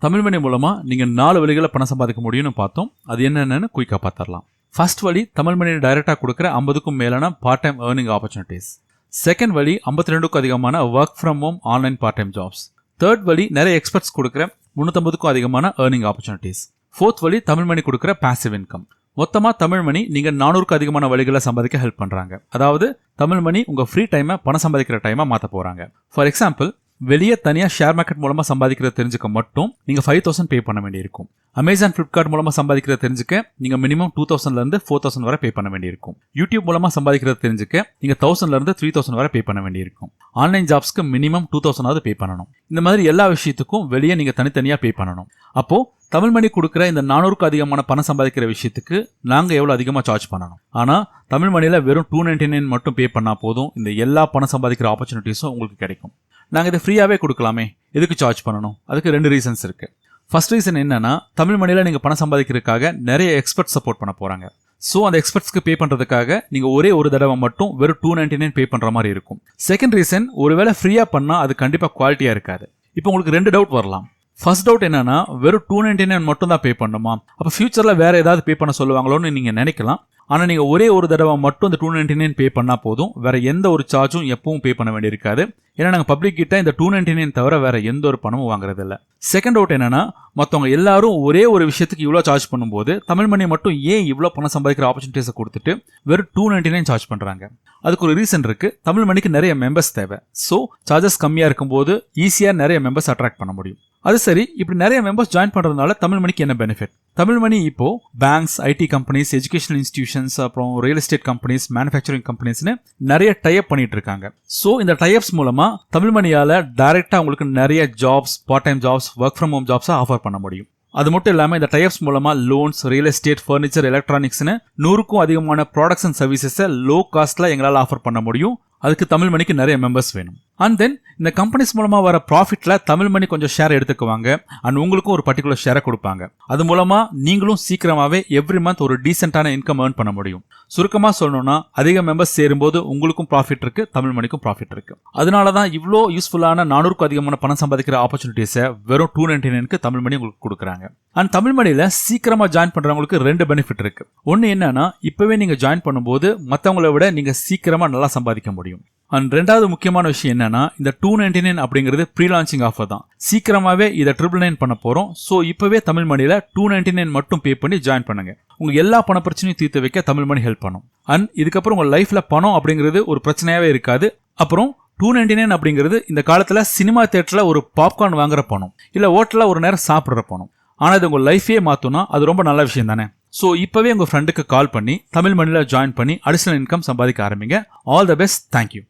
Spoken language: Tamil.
தமிழ் மணி மூலமா நீங்க 4 வழிகளை பணம் சம்பாதிக்க முடியும்னு பார்த்தோம். அது என்னென்னு குயிக்கா பார்த்துடலாம். ஃபர்ஸ்ட் வழி தமிழ் மணி டைரக்டா கொடுக்குற 50க்கும் மேலான part time earning opportunities. Second வழி 52க்கும் அதிகமான work from home online part time jobs. Third வழி நிறைய எக்ஸ்பர்ட்ஸ் கொடுக்குற 350க்கும் அதிகமான ஏர்னிங் ஆப்பர்ச்சுனிட்டிஸ். ஃபோர்த் வழி தமிழ் மணி கொடுக்குற பாசிவ் இன்கம். மொத்தமா தமிழ் மணி நீங்க 400க்கும் அதிகமான வழிகளை சம்பாதிக்க ஹெல்ப் பண்றாங்க. அதாவது தமிழ் மணி உங்க ஃப்ரீ டைமை பணம் சம்பாதிக்கிற டைமா மாத்த போறாங்க. ஃபார் எக்ஸாம்பிள், வெளியே தனியா ஷேர் மார்க்கெட் மூலமா சம்பாதிக்கிறது தெரிஞ்சுக்க மட்டும் நீங்க 5000 பே பண்ண வேண்டியிருக்கும். அமேசான் பிளிப்கார்ட் மூலமா சம்பாதிக்கிறது தெரிஞ்சுக்க நீங்க மினிமம் 2000ல இருந்து 4000 வரை பே பண்ண வேண்டியிருக்கும். யூடியூப் மூலமா சம்பாதிக்கிறது தெரிஞ்சுக்க நீங்க 1000ல இருந்து 3000 வரை பே பண்ண வேண்டியிருக்கும். ஆன்லைன் ஜாப்ஸ்க்கு மினிமம் 2000 பே பண்ணணும். இந்த மாதிரி எல்லா விஷயத்துக்கும் வெளியே நீங்க தனித்தனியா பே பண்ணணும். அப்போ தமிழ் மணி கொடுக்குற இந்த 400க்கும் அதிகமான பணம் சம்பாதிக்கிற விஷயத்துக்கு நாங்க எவ்வளவு அதிகமா சார்ஜ் பண்ணணும். ஆனா தமிழ் மணியில வெறும் 299 மட்டும் பே பண்ணா போதும் இந்த எல்லா பணம் சம்பாதிக்கிற ஆப்பர்ச்சுனிட்டிஸும் உங்களுக்கு கிடைக்கும். நாங்க இதை ஃப்ரீயாவே கொடுக்கலாமே, எதுக்கு சார்ஜ் பண்ணணும்? அதுக்கு 2 ரீசன்ஸ் இருக்கு. ஃபர்ஸ்ட் ரீசன் என்னன்னா, தமிழ் மணியில நீங்க பணம் சம்பாதிக்கிறதுக்காக நிறைய எக்ஸ்பர்ட் சப்போர்ட் பண்ண போறாங்க. சோ அந்த எக்ஸ்பர்ட்ஸ்க்கு பே பண்றதுக்காக நீங்க ஒரே ஒரு தடவை மட்டும் வெறும் 299 பே பண்ற மாதிரி இருக்கும். செகண்ட் ரீசன், ஒருவேளை ஃப்ரீயா பண்ணா அது கண்டிப்பா குவாலிட்டியா இருக்காது. இப்போ உங்களுக்கு 2 டவுட் வரலாம். ஃபர்ஸ்ட் டவுட் என்னன்னா, வெறும் 299 மட்டும் தான் பே பண்ணுமா, அப்ப ஃபியூச்சர்ல வேற ஏதாவது பே பண்ண சொல்லுவாங்களோன்னு நீங்க நினைக்கலாம். ஆனா நீங்க ஒரே ஒரு தடவை மட்டும் இந்த 299 பே பண்ணா போதும். வேற எந்த ஒரு சார்ஜும் எப்பவும் பே பண்ண வேண்டியிருக்காது. ஏன்னா நாங்க பப்ளிக் கிட்ட இந்த 299 தவிர வேற எந்த ஒரு பணமும் வாங்குறது இல்ல. செகண்ட் டவுட் என்னன்னா, மத்தவங்க எல்லாரும் ஒரே ஒரு விஷயத்துக்கு இவ்வளவு சார்ஜ் பண்ணும்போது தமிழ் மணி மட்டும் ஏன் இவ்வளவு பணம் சம்பாதிக்கிற ஆப்பர்ச்சுனிட்டிஸை கொடுத்துட்டு வெறும் 299 சார்ஜ் பண்றாங்க? அதுக்கு ஒரு ரீசன் இருக்கு. தமிழ் மணிக்கு நிறைய மெம்பர்ஸ் தேவை. சோ சார்ஜஸ் கம்மியா இருக்கும்போது ஈஸியா நிறைய மெம்பர்ஸ் அட்ராக்ட் பண்ண முடியும். அது சரி, இப்படி நிறைய மெம்பர்ஸ் ஜாயின் பண்றதுனால தமிழ் மணிக்கு என்ன பெனிஃபிட்? தமிழ் மணி இப்போ banks, IT companies, educational institutions, அப்புறம் ரியல் எஸ்டேட் கம்பெனிஸ், மேனுஃபேக்சரிங் கம்பெனிஸ்னு நிறைய டைப் பண்ணிட்டு இருக்காங்க. சோ இந்த டைப்ஸ் மூலமா தமிழ் மணியால டைரக்டா உங்களுக்கு நிறைய jobs, part time jobs, work from home jobs offer பண்ண முடியும். அது மட்டும் இல்லாம இந்த டைப்ஸ் மூலமா லோன்ஸ், ரியல் எஸ்டேட், ஃபர்னிச்சர், எலக்ட்ரானிக்ஸ்னு 100க்கும் அதிகமான ப்ராடக்ட்ஸ் அண்ட் சர்வீசஸை லோ காஸ்ட்ல எங்களால் ஆஃபர் பண்ண முடியும். அதுக்கு தமிழ் மணிக்கு நிறைய மெம்பர்ஸ் வேணும். அண்ட் தென் இந்த கம்பெனிஸ் மூலமா வர ப்ராஃபிட்ல தமிழ் மணி கொஞ்சம் ஷேர் எடுத்துக்குவாங்க. அண்ட் உங்களுக்கும் ஒரு பர்டிகுலர் ஷேரை கொடுப்பாங்க. அது மூலமா நீங்களும் சீக்கிரமாவே எவ்ரி மந்த் ஒரு டீசென்டான இன்கம் ஏர்ன் பண்ண முடியும். சுருக்கமா சொல்லணும்னா, அதிக மெம்பர்ஸ் சேரும்போது உங்களுக்கும் ப்ராஃபிட் இருக்கு, தமிழ் மணிக்கும் ப்ராஃபிட் இருக்கு. அதனாலதான் இவ்வளோ யூஸ்ஃபுல்லான 400க்கும் அதிகமான பணம் சம்பாதிக்கிற ஆப்பர்ச்சுனிட்டிஸை வெறும் 299க்கு தமிழ் மணி உங்களுக்கு கொடுக்குறாங்க. அண்ட் தமிழ் மணியில சீக்கிரமா ஜாயின் பண்றவங்களுக்கு 2 பெனிஃபிட் இருக்கு. ஒன்னு என்னன்னா, இப்பவே நீங்க ஜாயின் பண்ணும்போது மத்தவங்களை விட நீங்க சீக்கிரமா நல்லா சம்பாதிக்க முடியும். அண்ட் ரெண்டாவது முக்கியமான விஷயம் என்னன்னா, இந்த 299 அப்படிங்கிறது ப்ரீ லான்ச்சிங் ஆஃபர் தான். சீக்கிரமாவே இதை 999 பண்ண போறோம். சோ இப்பவே தமிழ் மணியில 299 மட்டும் பே பண்ணி ஜாயின் பண்ணுங்க. உங்க எல்லா பண பிரச்சனையும் தீர்த்து வைக்க தமிழ் மணி ஹெல்ப் பண்ணும். அண்ட் இதுக்கப்புறம் உங்க லைஃப்ல பணம் அப்படிங்கிறது ஒரு பிரச்சனையாவே இருக்காது. அப்புறம் 299 அப்படிங்கிறது இந்த காலத்துல சினிமா தியேட்டர்ல ஒரு பாப்கார்ன் வாங்குற பணம், இல்ல ஹோட்டல்ல ஒரு நேரம் சாப்பிடுற பணம். ஆனா இது உங்க லைஃபே மாத்தோம்னா அது ரொம்ப நல்ல விஷயம் தானே. சோ இப்பவே உங்க ஃப்ரெண்டுக்கு கால் பண்ணி தமிழ் மணியில ஜாயின் பண்ணி அடிஷனல் இன்கம் சம்பாதிக்க ஆரம்பிங்க. All the best. தேங்க்யூ.